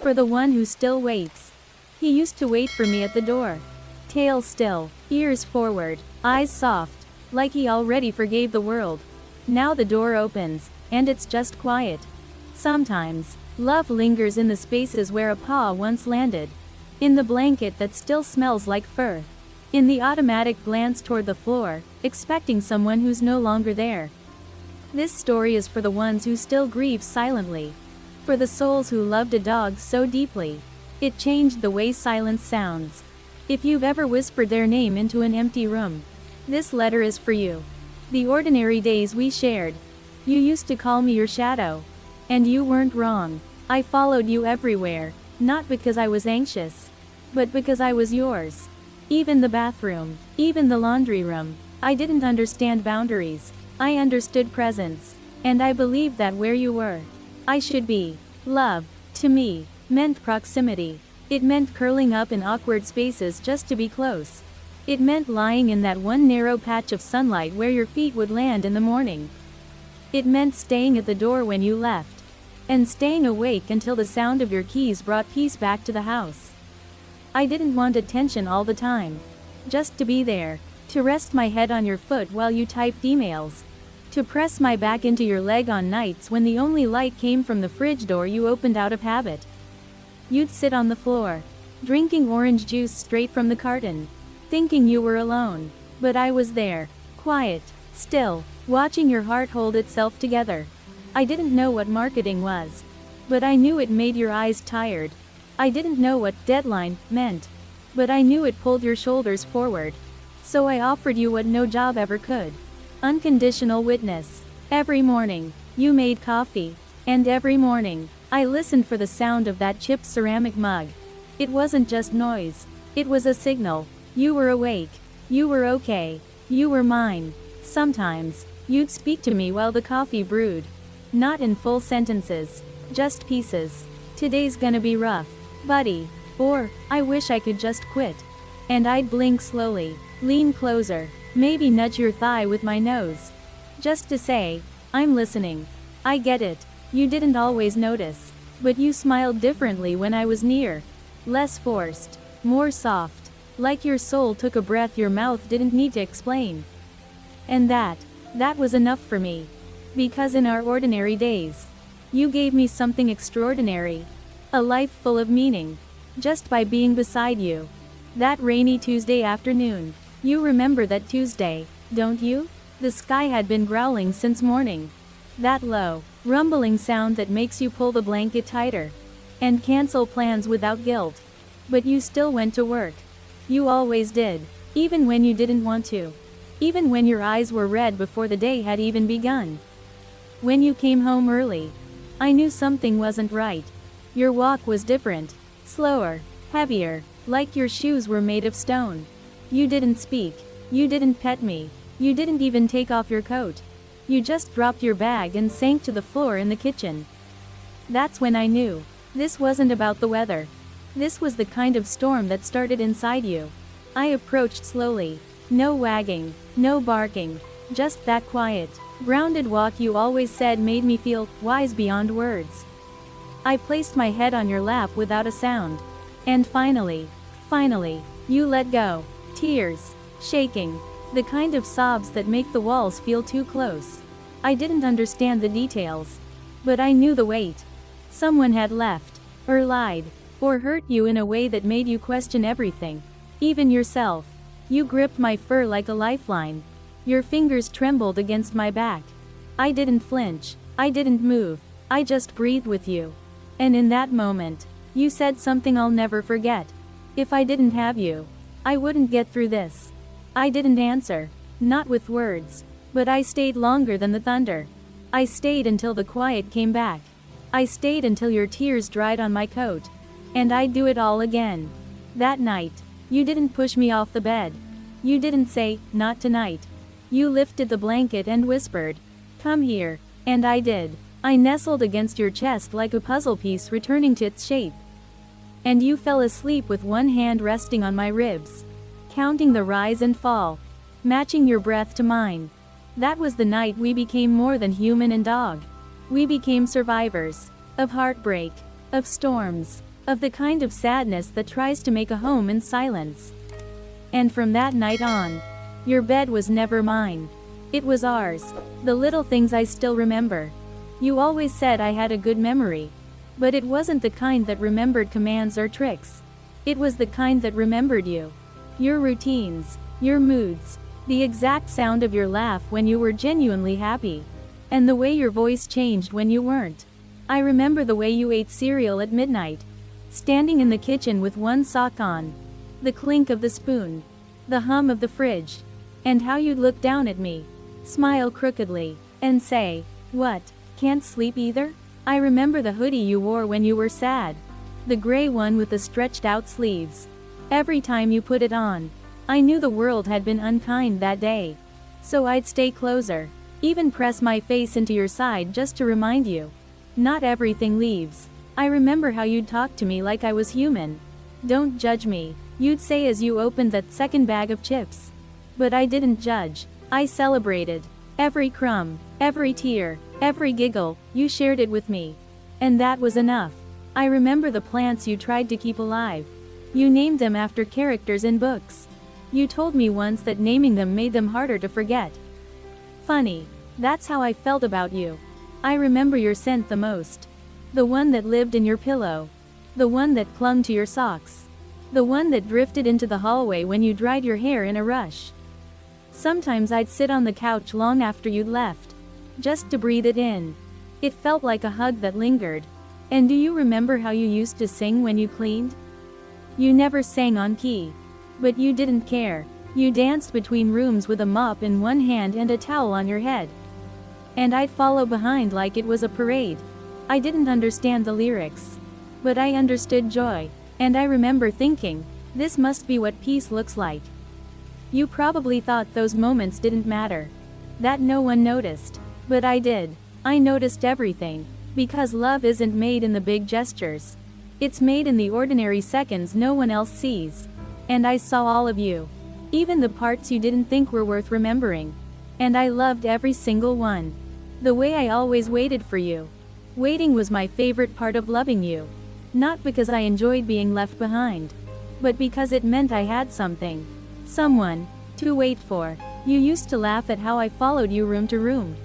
For the one who still waits. He used to wait for me at the door. Tail still, ears forward, eyes soft, like he already forgave the world. Now the door opens, and it's just quiet. Sometimes, love lingers in the spaces where a paw once landed. In the blanket that still smells like fur. In the automatic glance toward the floor, expecting someone who's no longer there. This story is for the ones who still grieve silently. For the souls who loved a dog so deeply. It changed the way silence sounds. If you've ever whispered their name into an empty room, this letter is for you. The ordinary days we shared. You used to call me your shadow. And you weren't wrong. I followed you everywhere, not because I was anxious, but because I was yours. Even the bathroom, even the laundry room. I didn't understand boundaries. I understood presence. And I believed that where you were, I should be. Love, to me, meant proximity. It meant curling up in awkward spaces just to be close. It meant lying in that one narrow patch of sunlight where your feet would land in the morning. It meant staying at the door when you left. And staying awake until the sound of your keys brought peace back to the house. I didn't want attention all the time. Just to be there. To rest my head on your foot while you typed emails. To press my back into your leg on nights when the only light came from the fridge door you opened out of habit. You'd sit on the floor, drinking orange juice straight from the carton, thinking you were alone. But I was there, quiet, still, watching your heart hold itself together. I didn't know what marketing was, but I knew it made your eyes tired. I didn't know what deadline meant, but I knew it pulled your shoulders forward. So I offered you what no job ever could. Unconditional witness. Every morning, you made coffee. And every morning, I listened for the sound of that chipped ceramic mug. It wasn't just noise. It was a signal. You were awake. You were okay. You were mine. Sometimes, you'd speak to me while the coffee brewed. Not in full sentences. Just pieces. Today's gonna be rough, buddy. Or, I wish I could just quit. And I'd blink slowly, lean closer, maybe nudge your thigh with my nose. Just to say, I'm listening. I get it. You didn't always notice. But you smiled differently when I was near. Less forced. More soft. Like your soul took a breath your mouth didn't need to explain. And that was enough for me. Because in our ordinary days, you gave me something extraordinary. A life full of meaning. Just by being beside you. That rainy Tuesday afternoon. You remember that Tuesday, don't you? The sky had been growling since morning. That low, rumbling sound that makes you pull the blanket tighter. And cancel plans without guilt. But you still went to work. You always did. Even when you didn't want to. Even when your eyes were red before the day had even begun. When you came home early, I knew something wasn't right. Your walk was different. Slower, heavier, like your shoes were made of stone. You didn't speak. You didn't pet me. You didn't even take off your coat. You just dropped your bag and sank to the floor in the kitchen. That's when I knew. This wasn't about the weather. This was the kind of storm that started inside you. I approached slowly. No wagging. No barking. Just that quiet, grounded walk you always said made me feel wise beyond words. I placed my head on your lap without a sound. And finally, you let go. Tears. Shaking. The kind of sobs that make the walls feel too close. I didn't understand the details. But I knew the weight. Someone had left. Or lied. Or hurt you in a way that made you question everything. Even yourself. You gripped my fur like a lifeline. Your fingers trembled against my back. I didn't flinch. I didn't move. I just breathed with you. And in that moment, you said something I'll never forget. If I didn't have you, I wouldn't get through this. I didn't answer. Not with words. But I stayed longer than the thunder. I stayed until the quiet came back. I stayed until your tears dried on my coat. And I'd do it all again. That night, you didn't push me off the bed. You didn't say, not tonight. You lifted the blanket and whispered, come here. And I did. I nestled against your chest like a puzzle piece returning to its shape. And you fell asleep with one hand resting on my ribs. Counting the rise and fall. Matching your breath to mine. That was the night we became more than human and dog. We became survivors. Of heartbreak. Of storms. Of the kind of sadness that tries to make a home in silence. And from that night on, your bed was never mine. It was ours. The little things I still remember. You always said I had a good memory. But it wasn't the kind that remembered commands or tricks. It was the kind that remembered you. Your routines, your moods, the exact sound of your laugh when you were genuinely happy. And the way your voice changed when you weren't. I remember the way you ate cereal at midnight. Standing in the kitchen with one sock on. The clink of the spoon. The hum of the fridge. And how you'd look down at me. Smile crookedly. And say, "What, can't sleep either?" I remember the hoodie you wore when you were sad. The gray one with the stretched out sleeves. Every time you put it on, I knew the world had been unkind that day. So I'd stay closer. Even press my face into your side just to remind you. Not everything leaves. I remember how you'd talk to me like I was human. "Don't judge me," you'd say as you opened that second bag of chips. But I didn't judge. I celebrated. Every crumb, every tear, every giggle, you shared it with me. And that was enough. I remember the plants you tried to keep alive. You named them after characters in books. You told me once that naming them made them harder to forget. Funny. That's how I felt about you. I remember your scent the most. The one that lived in your pillow. The one that clung to your socks. The one that drifted into the hallway when you dried your hair in a rush. Sometimes I'd sit on the couch long after you'd left. Just to breathe it in. It felt like a hug that lingered. And do you remember how you used to sing when you cleaned? You never sang on key. But you didn't care. You danced between rooms with a mop in one hand and a towel on your head. And I'd follow behind like it was a parade. I didn't understand the lyrics. But I understood joy. And I remember thinking, this must be what peace looks like. You probably thought those moments didn't matter. That no one noticed. But I did. I noticed everything. Because love isn't made in the big gestures. It's made in the ordinary seconds no one else sees. And I saw all of you. Even the parts you didn't think were worth remembering. And I loved every single one. The way I always waited for you. Waiting was my favorite part of loving you. Not because I enjoyed being left behind. But because it meant I had something. Someone to wait for. You used to laugh at how I followed you room to room.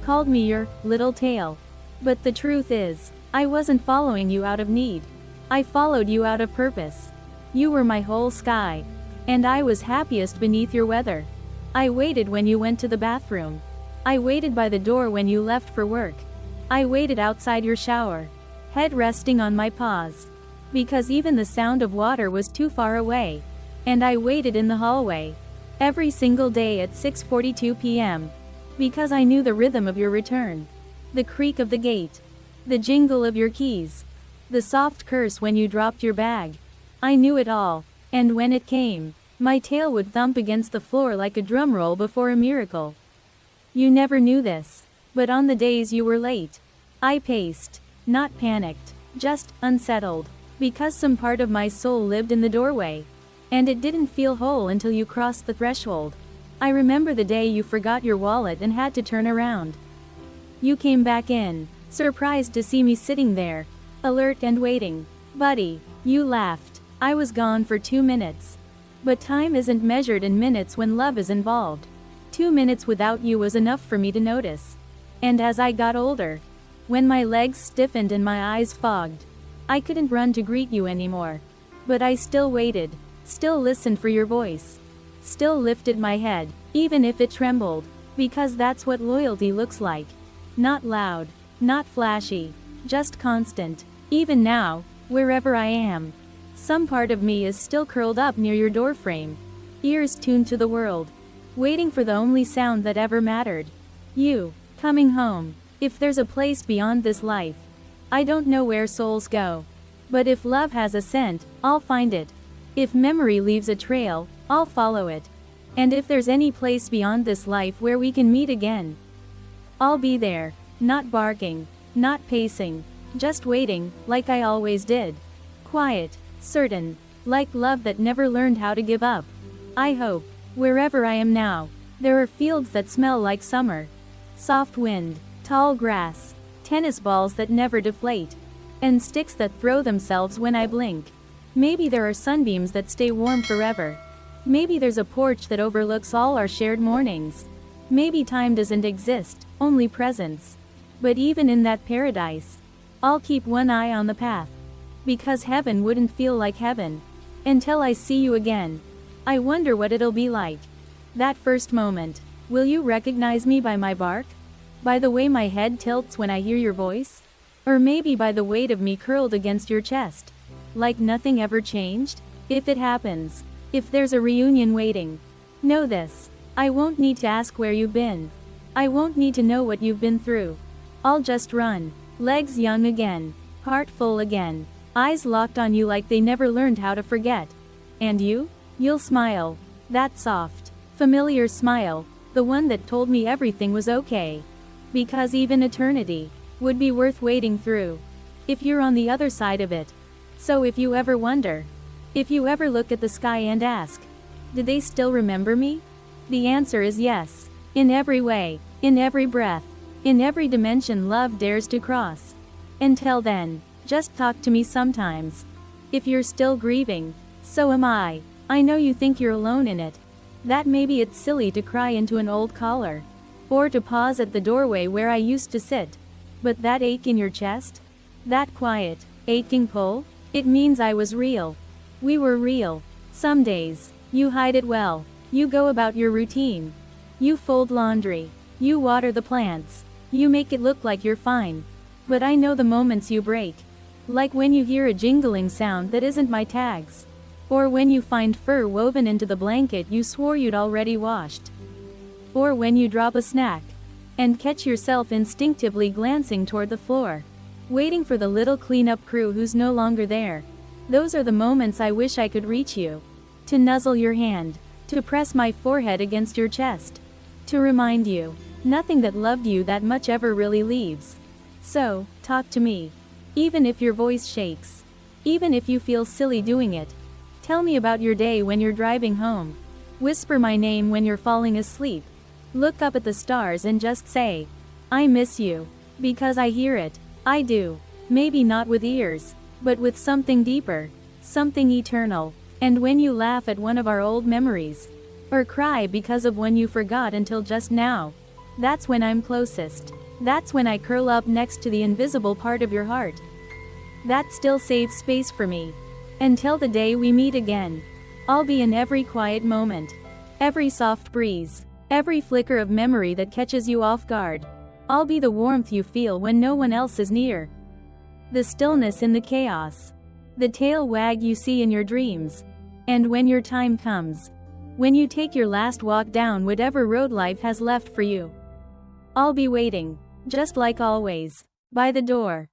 Called me your little tail. But the truth is, I wasn't following you out of need. I followed you out of purpose. You were my whole sky. And I was happiest beneath your weather. I waited when you went to the bathroom. I waited by the door when you left for work. I waited outside your shower. Head resting on my paws. Because even the sound of water was too far away. And I waited in the hallway. Every single day at 6:42 p.m. Because I knew the rhythm of your return. The creak of the gate. The jingle of your keys. The soft curse when you dropped your bag. I knew it all. And when it came, my tail would thump against the floor like a drum roll before a miracle. You never knew this. But on the days you were late, I paced. Not panicked. Just unsettled. Because some part of my soul lived in the doorway. And it didn't feel whole until you crossed the threshold. I remember the day you forgot your wallet and had to turn around. You came back in, surprised to see me sitting there, alert and waiting. Buddy, you laughed. I was gone for 2 minutes. But time isn't measured in minutes when love is involved. 2 minutes without you was enough for me to notice. And as I got older, when my legs stiffened and my eyes fogged, I couldn't run to greet you anymore. But I still waited, still listened for your voice. Still lifted my head, even if it trembled. Because that's what loyalty looks like. Not loud, not flashy, just constant. Even now, wherever I am, some part of me is still curled up near your doorframe. Ears tuned to the world. Waiting for the only sound that ever mattered. You, coming home. If there's a place beyond this life, I don't know where souls go. But if love has a scent, I'll find it. If memory leaves a trail, I'll follow it. And if there's any place beyond this life where we can meet again, I'll be there. Not barking, not pacing, just waiting, like I always did. Quiet, certain, like love that never learned how to give up. I hope, wherever I am now, there are fields that smell like summer. Soft wind, tall grass, tennis balls that never deflate. and sticks that throw themselves when I blink. Maybe there are sunbeams that stay warm forever. Maybe there's a porch that overlooks all our shared mornings. Maybe time doesn't exist, only presence. But even in that paradise, I'll keep one eye on the path. Because heaven wouldn't feel like heaven until I see you again. I wonder what it'll be like. That first moment. Will you recognize me by my bark? By the way my head tilts when I hear your voice? Or maybe by the weight of me curled against your chest? Like nothing ever changed? If it happens, if there's a reunion waiting, know this. I won't need to ask where you've been. I won't need to know what you've been through. I'll just run. Legs young again. Heart full again. Eyes locked on you like they never learned how to forget. And you? You'll smile. That soft, familiar smile. The one that told me everything was okay. Because even eternity would be worth waiting through if you're on the other side of it. So if you ever wonder, if you ever look at the sky and ask, did they still remember me? The answer is yes. In every way, in every breath, in every dimension love dares to cross. Until then, just talk to me sometimes. If you're still grieving, so am I. I know you think you're alone in it. That maybe it's silly to cry into an old collar. Or to pause at the doorway where I used to sit. But that ache in your chest? That quiet, aching pull? It means I was real. We were real. Some days, you hide it well. You go about your routine. You fold laundry. You water the plants. You make it look like you're fine. But I know the moments you break. Like when you hear a jingling sound that isn't my tags. Or when you find fur woven into the blanket you swore you'd already washed. Or when you drop a snack and catch yourself instinctively glancing toward the floor, waiting for the little cleanup crew who's no longer there. Those are the moments I wish I could reach you. To nuzzle your hand. To press my forehead against your chest. To remind you, nothing that loved you that much ever really leaves. So, talk to me. Even if your voice shakes. Even if you feel silly doing it. Tell me about your day when you're driving home. Whisper my name when you're falling asleep. Look up at the stars and just say, I miss you. Because I hear it. I do. Maybe not with ears, but with something deeper. Something eternal. And when you laugh at one of our old memories, or cry because of one you forgot until just now, that's when I'm closest. That's when I curl up next to the invisible part of your heart. That still saves space for me. Until the day we meet again. I'll be in every quiet moment. Every soft breeze. Every flicker of memory that catches you off guard. I'll be the warmth you feel when no one else is near. The stillness in the chaos. The tail wag you see in your dreams. And when your time comes. When you take your last walk down whatever road life has left for you. I'll be waiting, just like always, by the door.